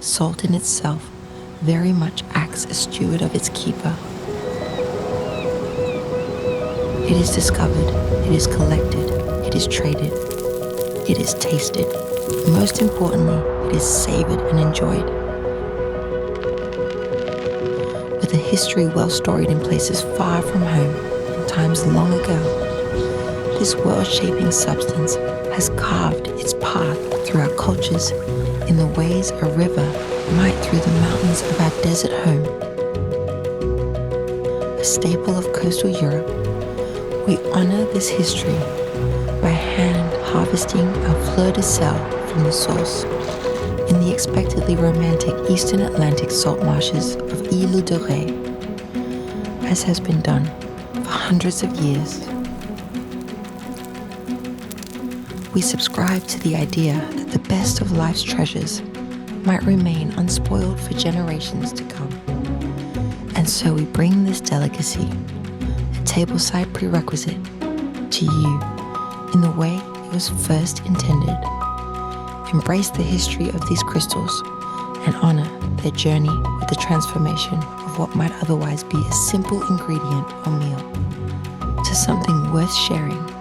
salt in itself very much acts as steward of its keeper. It is discovered, it is collected, it is traded, it is tasted. Most importantly, it is savored and enjoyed. With a history well storied in places far from home, in times long ago, this world-shaping substance has carved its path through our cultures in the ways a river might through the mountains of our desert home. A staple of coastal Europe, we honor this history by hand harvesting our fleur de sel from the source in the expectedly romantic Eastern Atlantic salt marshes of Île de Ré, as has been done for hundreds of years. We subscribe to the idea that the best of life's treasures might remain unspoiled for generations to come. And so we bring this delicacy, a tableside prerequisite, to you in the way it was first intended. Embrace the history of these crystals and honor their journey with the transformation of what might otherwise be a simple ingredient or meal to something worth sharing